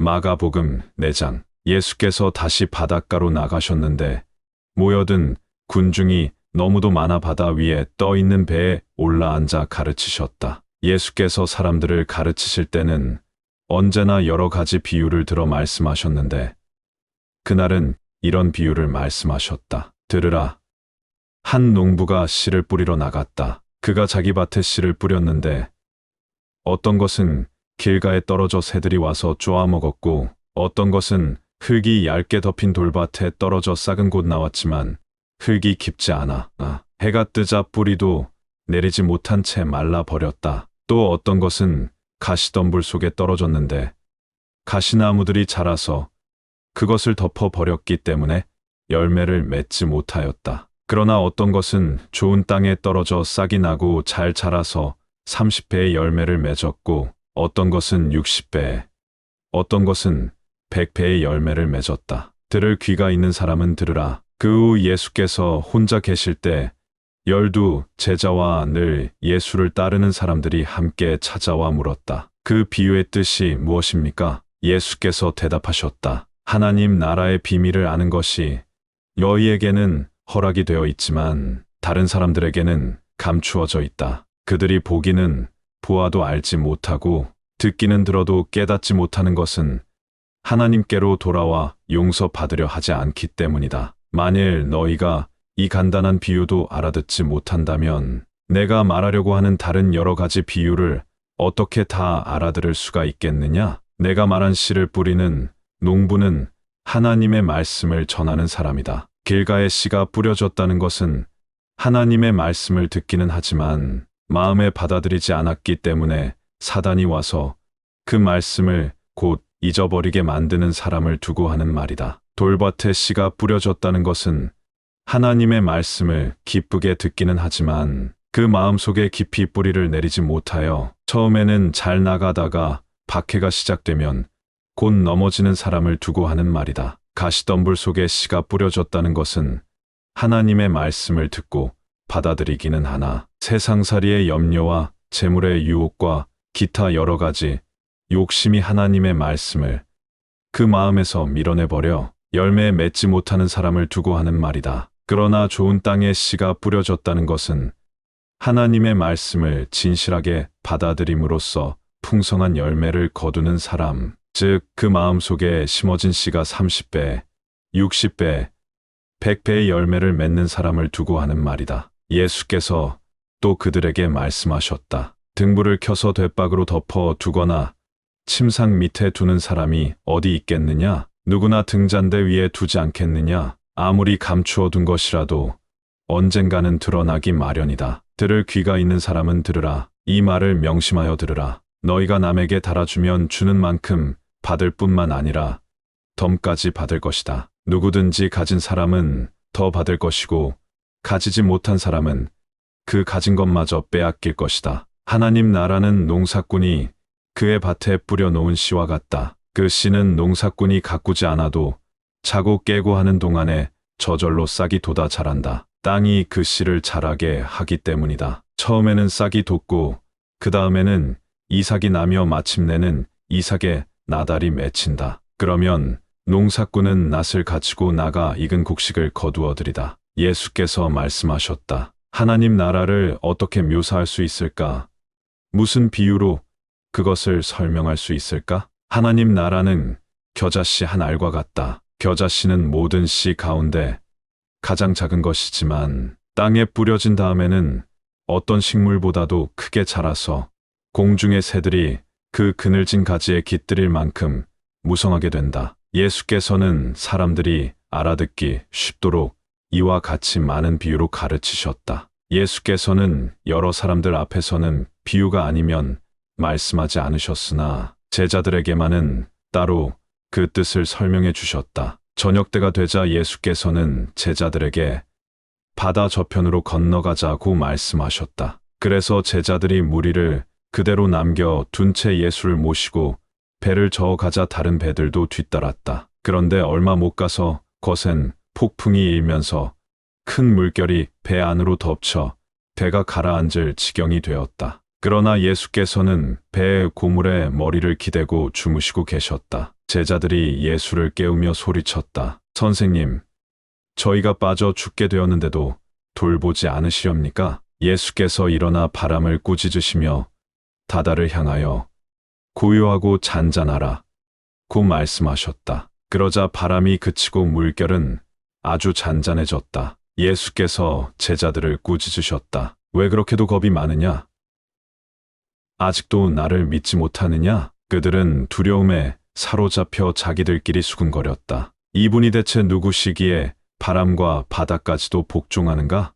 마가복음 4장. 예수께서 다시 바닷가로 나가셨는데 모여든 군중이 너무도 많아 바다 위에 떠 있는 배에 올라앉아 가르치셨다. 예수께서 사람들을 가르치실 때는 언제나 여러 가지 비유를 들어 말씀하셨는데 그날은 이런 비유를 말씀하셨다. 들으라. 한 농부가 씨를 뿌리러 나갔다. 그가 자기 밭에 씨를 뿌렸는데 어떤 것은 길가에 떨어져 새들이 와서 쪼아 먹었고 어떤 것은 흙이 얇게 덮인 돌밭에 떨어져 싹은 곳 나왔지만 흙이 깊지 않아 해가 뜨자 뿌리도 내리지 못한 채 말라 버렸다. 또 어떤 것은 가시덤불 속에 떨어졌는데 가시나무들이 자라서 그것을 덮어 버렸기 때문에 열매를 맺지 못하였다. 그러나 어떤 것은 좋은 땅에 떨어져 싹이 나고 잘 자라서 30배의 열매를 맺었고 어떤 것은 60배, 어떤 것은 100배의 열매를 맺었다. 들을 귀가 있는 사람은 들으라. 그 후 예수께서 혼자 계실 때 12 제자와 늘 예수를 따르는 사람들이 함께 찾아와 물었다. 그 비유의 뜻이 무엇입니까? 예수께서 대답하셨다. 하나님 나라의 비밀을 아는 것이 너희에게는 허락이 되어 있지만 다른 사람들에게는 감추어져 있다. 그들이 보기는 보아도 알지 못하고 듣기는 들어도 깨닫지 못하는 것은 하나님께로 돌아와 용서받으려 하지 않기 때문이다. 만일 너희가 이 간단한 비유도 알아듣지 못한다면 내가 말하려고 하는 다른 여러 가지 비유를 어떻게 다 알아들을 수가 있겠느냐? 내가 말한 씨를 뿌리는 농부는 하나님의 말씀을 전하는 사람이다. 길가에 씨가 뿌려졌다는 것은 하나님의 말씀을 듣기는 하지만 마음에 받아들이지 않았기 때문에 사단이 와서 그 말씀을 곧 잊어버리게 만드는 사람을 두고 하는 말이다. 돌밭에 씨가 뿌려졌다는 것은 하나님의 말씀을 기쁘게 듣기는 하지만 그 마음속에 깊이 뿌리를 내리지 못하여 처음에는 잘 나가다가 박해가 시작되면 곧 넘어지는 사람을 두고 하는 말이다. 가시덤불 속에 씨가 뿌려졌다는 것은 하나님의 말씀을 듣고 받아들이기는 하나 세상살이의 염려와 재물의 유혹과 기타 여러 가지 욕심이 하나님의 말씀을 그 마음에서 밀어내버려 열매 맺지 못하는 사람을 두고 하는 말이다. 그러나 좋은 땅에 씨가 뿌려졌다는 것은 하나님의 말씀을 진실하게 받아들임으로써 풍성한 열매를 거두는 사람, 즉 그 마음속에 심어진 씨가 30배, 60배, 100배의 열매를 맺는 사람을 두고 하는 말이다. 예수께서 또 그들에게 말씀하셨다. 등불을 켜서 돛박으로 덮어 두거나 침상 밑에 두는 사람이 어디 있겠느냐? 누구나 등잔대 위에 두지 않겠느냐? 아무리 감추어 둔 것이라도 언젠가는 드러나기 마련이다. 들을 귀가 있는 사람은 들으라. 이 말을 명심하여 들으라. 너희가 남에게 달아주면 주는 만큼 받을 뿐만 아니라 덤까지 받을 것이다. 누구든지 가진 사람은 더 받을 것이고 가지지 못한 사람은 그 가진 것마저 빼앗길 것이다. 하나님 나라는 농사꾼이 그의 밭에 뿌려놓은 씨와 같다. 그 씨는 농사꾼이 가꾸지 않아도 자고 깨고 하는 동안에 저절로 싹이 돋아 자란다. 땅이 그 씨를 자라게 하기 때문이다. 처음에는 싹이 돋고 그 다음에는 이삭이 나며 마침내는 이삭에 나달이 맺힌다. 그러면 농사꾼은 낫을 가지고 나가 익은 곡식을 거두어들이다. 예수께서 말씀하셨다. 하나님 나라를 어떻게 묘사할 수 있을까? 무슨 비유로 그것을 설명할 수 있을까? 하나님 나라는 겨자씨 한 알과 같다. 겨자씨는 모든 씨 가운데 가장 작은 것이지만 땅에 뿌려진 다음에는 어떤 식물보다도 크게 자라서 공중의 새들이 그 그늘진 가지에 깃들일 만큼 무성하게 된다. 예수께서는 사람들이 알아듣기 쉽도록 이와 같이 많은 비유로 가르치셨다. 예수께서는 여러 사람들 앞에서는 비유가 아니면 말씀하지 않으셨으나 제자들에게만은 따로 그 뜻을 설명해 주셨다. 저녁때가 되자 예수께서는 제자들에게 바다 저편으로 건너가자고 말씀하셨다. 그래서 제자들이 무리를 그대로 남겨 둔 채 예수를 모시고 배를 저어 가자 다른 배들도 뒤따랐다. 그런데 얼마 못 가서 거센 폭풍이 일면서 큰 물결이 배 안으로 덮쳐 배가 가라앉을 지경이 되었다. 그러나 예수께서는 배의 고물에 머리를 기대고 주무시고 계셨다. 제자들이 예수를 깨우며 소리쳤다. 선생님, 저희가 빠져 죽게 되었는데도 돌보지 않으시렵니까? 예수께서 일어나 바람을 꾸짖으시며 바다를 향하여 고요하고 잔잔하라 고 말씀하셨다. 그러자 바람이 그치고 물결은 아주 잔잔해졌다. 예수께서 제자들을 꾸짖으셨다. 왜 그렇게도 겁이 많으냐? 아직도 나를 믿지 못하느냐? 그들은 두려움에 사로잡혀 자기들끼리 수군거렸다. 이분이 대체 누구시기에 바람과 바다까지도 복종하는가?